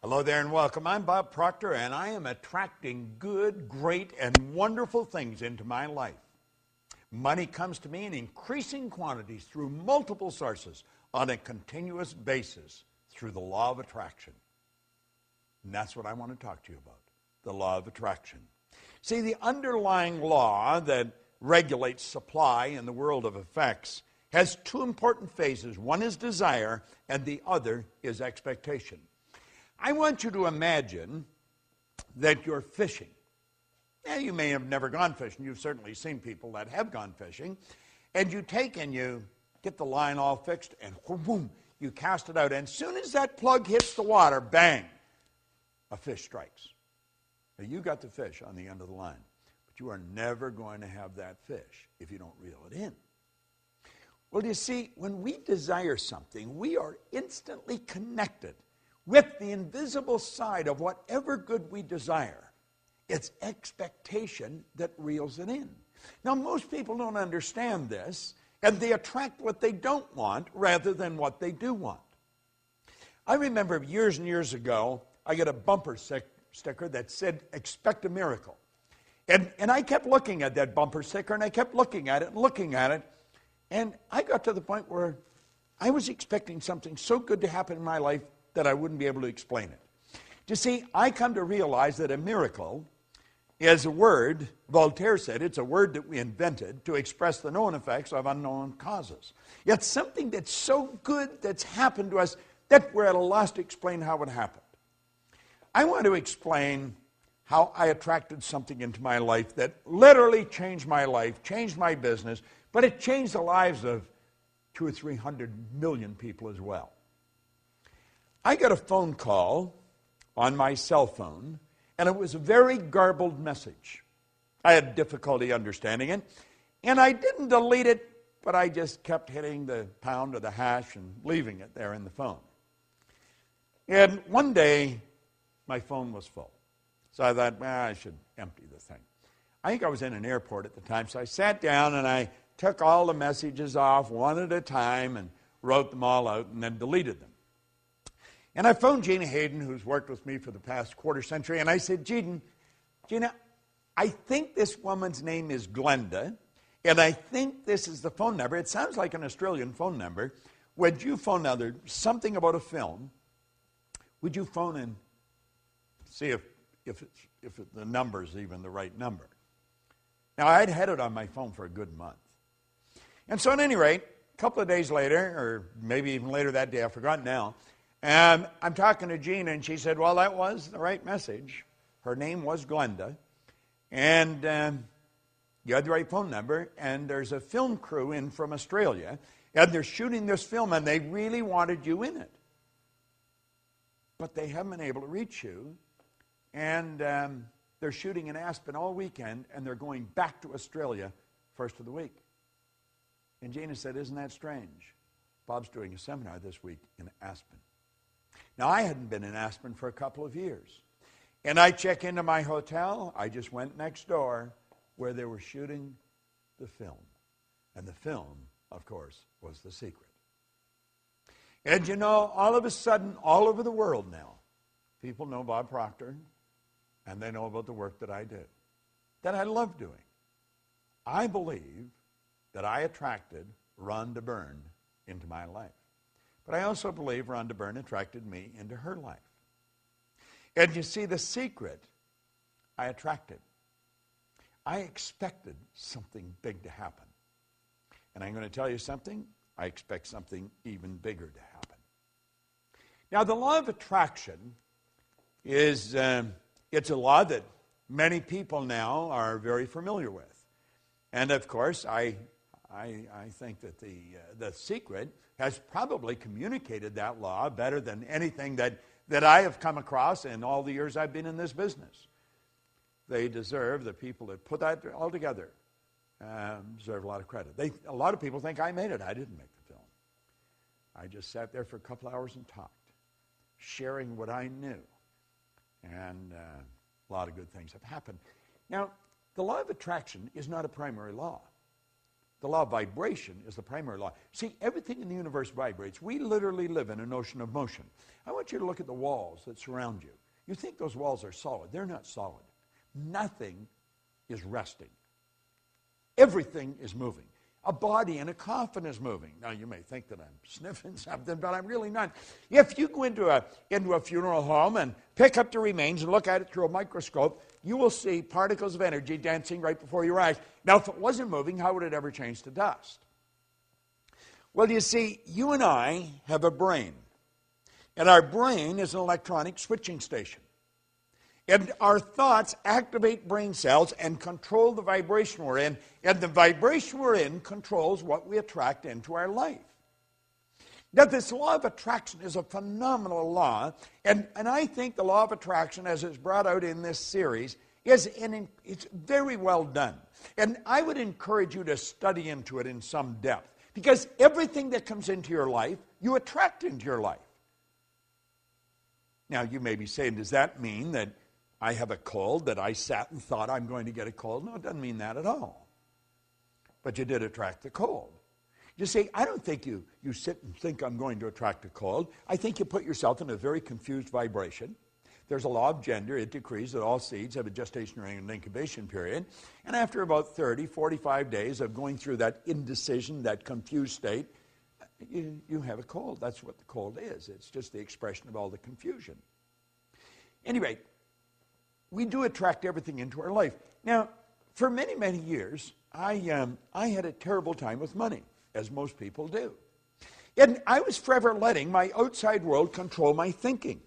Hello there and welcome. I'm Bob Proctor, and I am attracting good, great, and wonderful things into my life. Money comes to me in increasing quantities through multiple sources on a continuous basis through the law of attraction. And that's what I want to talk to you about, the law of attraction. See, the underlying law that regulates supply in the world of effects has two important phases. One is desire, and the other is expectation. I want you to imagine that you're fishing. Now, you may have never gone fishing. You've certainly seen people that have gone fishing. And you take and you get the line all fixed, and boom, you cast it out. And as soon as that plug hits the water, bang, a fish strikes. Now, you got the fish on the end of the line. But you are never going to have that fish if you don't reel it in. Well, you see, when we desire something, we are instantly connected with the invisible side of whatever good we desire. It's expectation that reels it in. Now, most people don't understand this, and they attract what they don't want rather than what they do want. I remember years and years ago, I got a bumper sticker that said, "Expect a miracle." And I kept looking at that bumper sticker, and I kept looking at it and looking at it, and I got to the point where I was expecting something so good to happen in my life that I wouldn't be able to explain it. You see, I come to realize that a miracle is a word, Voltaire said, it's a word that we invented to express the known effects of unknown causes. It's something that's so good that's happened to us that we're at a loss to explain how it happened. I want to explain how I attracted something into my life that literally changed my life, changed my business, but it changed the lives of 200 or 300 million people as well. I got a phone call on my cell phone, and it was a very garbled message. I had difficulty understanding it, and I didn't delete it, but I just kept hitting the pound or the hash and leaving it there in the phone. And one day, my phone was full. So I thought, I should empty the thing. I think I was in an airport at the time, so I sat down and I took all the messages off one at a time and wrote them all out and then deleted them. And I phoned Gina Hayden, who's worked with me for the past quarter century, and I said, Gina, I think this woman's name is Glenda, and I think this is the phone number. It sounds like an Australian phone number. Would you phone now? There's something about a film. Would you phone and see if the number's even the right number? Now, I'd had it on my phone for a good month. And so at any rate, a couple of days later, or maybe even later that day, I've forgotten now, and I'm talking to Gina, and she said, well, that was the right message. Her name was Glenda, and you had the right phone number, and there's a film crew in from Australia, and they're shooting this film, and they really wanted you in it. But they haven't been able to reach you, and they're shooting in Aspen all weekend, and they're going back to Australia first of the week. And Gina said, isn't that strange? Bob's doing a seminar this week in Aspen. Now, I hadn't been in Aspen for a couple of years. And I check into my hotel. I just went next door where they were shooting the film. And the film, of course, was The Secret. And you know, all of a sudden, all over the world now, people know Bob Proctor, and they know about the work that I do, that I love doing. I believe that I attracted Rhonda Byrne into my life. But I also believe Rhonda Byrne attracted me into her life. And you see, the secret I attracted. I expected something big to happen. And I'm going to tell you something. I expect something even bigger to happen. Now, the law of attraction is it's a law that many people now are very familiar with. And, of course, I think that the secret has probably communicated that law better than anything that I have come across in all the years I've been in this business. They deserve, the people that put that all together, deserve a lot of credit. A lot of people think I made it. I didn't make the film. I just sat there for a couple hours and talked, sharing what I knew. And a lot of good things have happened. Now, the law of attraction is not a primary law. The law of vibration is the primary law. See, everything in the universe vibrates. We literally live in an ocean of motion. I want you to look at the walls that surround you. You think those walls are solid. They're not solid. Nothing is resting. Everything is moving. A body in a coffin is moving. Now, you may think that I'm sniffing something, but I'm really not. If you go into a funeral home and pick up the remains and look at it through a microscope, you will see particles of energy dancing right before your eyes. Now, if it wasn't moving, how would it ever change to dust? Well, you see, you and I have a brain. And our brain is an electronic switching station. And our thoughts activate brain cells and control the vibration we're in. And the vibration we're in controls what we attract into our life. Now, this law of attraction is a phenomenal law. And I think the law of attraction, as it's brought out in this series, it's very well done. And I would encourage you to study into it in some depth. Because everything that comes into your life, you attract into your life. Now, you may be saying, does that mean that I have a cold, that I sat and thought I'm going to get a cold? No, it doesn't mean that at all. But you did attract the cold. You see, I don't think you sit and think I'm going to attract a cold. I think you put yourself in a very confused vibration. There's a law of gender. It decrees that all seeds have a gestation and incubation period. And after about 30, 45 days of going through that indecision, that confused state, you have a cold. That's what the cold is. It's just the expression of all the confusion. Anyway, we do attract everything into our life. Now, for many, many years, I had a terrible time with money, as most people do. And I was forever letting my outside world control my thinking.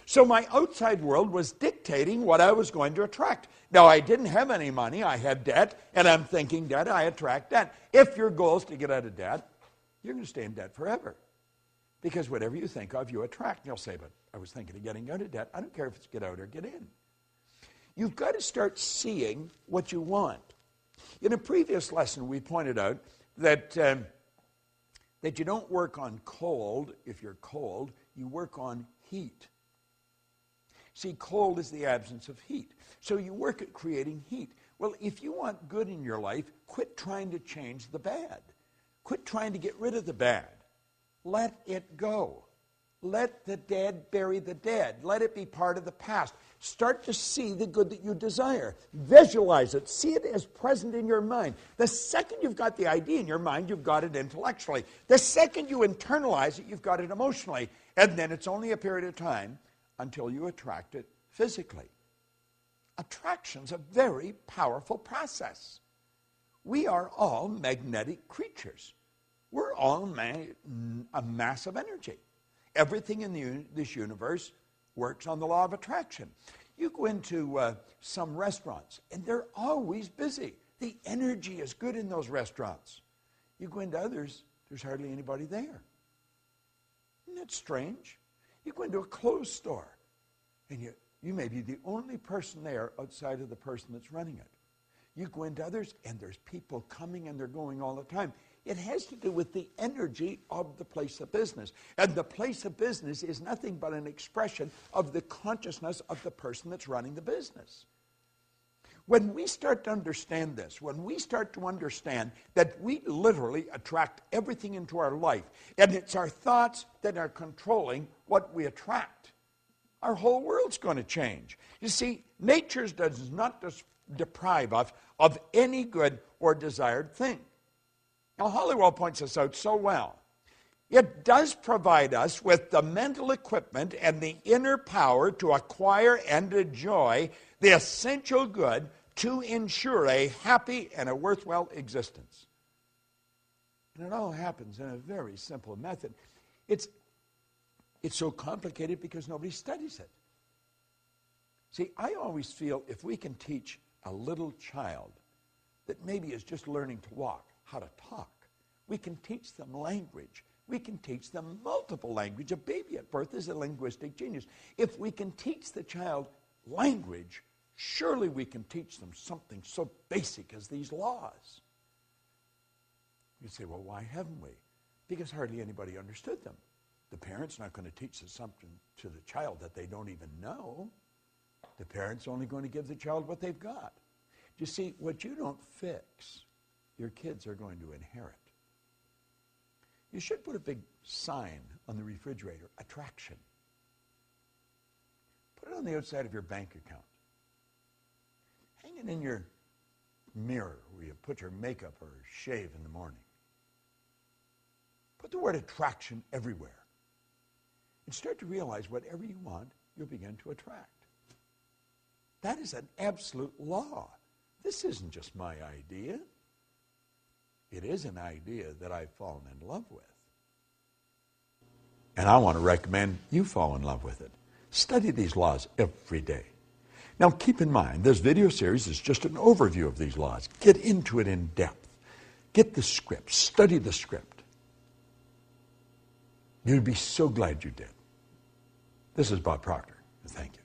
So my outside world was dictating what I was going to attract. Now, I didn't have any money. I had debt, and I'm thinking debt, I attract debt. If your goal is to get out of debt, you're going to stay in debt forever. Because whatever you think of, you attract. And you'll say, but I was thinking of getting out of debt. I don't care if it's get out or get in. You've got to start seeing what you want. In a previous lesson, we pointed out that you don't work on cold if you're cold. You work on heat. See, cold is the absence of heat. So you work at creating heat. Well, if you want good in your life, quit trying to change the bad. Quit trying to get rid of the bad. Let it go. Let the dead bury the dead. Let it be part of the past. Start to see the good that you desire. Visualize it. See it as present in your mind. The second you've got the idea in your mind, you've got it intellectually. The second you internalize it, you've got it emotionally. And then it's only a period of time until you attract it physically. Attraction's a very powerful process. We are all magnetic creatures. We're all a mass of energy. Everything in this universe works on the law of attraction. You go into some restaurants, and they're always busy. The energy is good in those restaurants. You go into others, there's hardly anybody there. Isn't that strange? You go into a clothes store, and you may be the only person there outside of the person that's running it. You go into others, and there's people coming and they're going all the time. It has to do with the energy of the place of business. And the place of business is nothing but an expression of the consciousness of the person that's running the business. When we start to understand this, when we start to understand that we literally attract everything into our life, and it's our thoughts that are controlling what we attract, our whole world's going to change. You see, nature does not deprive us of any good or desired thing. Now, Hollywood points this out so well. It does provide us with the mental equipment and the inner power to acquire and enjoy the essential good to ensure a happy and a worthwhile existence. And it all happens in a very simple method. It's so complicated because nobody studies it. See, I always feel if we can teach a little child that maybe is just learning to walk, how to talk. We can teach them language. We can teach them multiple language. A baby at birth is a linguistic genius. If we can teach the child language, surely we can teach them something so basic as these laws. You say, well, why haven't we? Because hardly anybody understood them. The parent's not going to teach something to the child that they don't even know. The parent's only going to give the child what they've got. You see, what you don't fix, your kids are going to inherit. You should put a big sign on the refrigerator, attraction. Put it on the outside of your bank account. Hang it in your mirror where you put your makeup or shave in the morning. Put the word attraction everywhere. And start to realize whatever you want, you'll begin to attract. That is an absolute law. This isn't just my idea. It is an idea that I've fallen in love with. And I want to recommend you fall in love with it. Study these laws every day. Now keep in mind, this video series is just an overview of these laws. Get into it in depth. Get the script. Study the script. You'd be so glad you did. This is Bob Proctor. Thank you.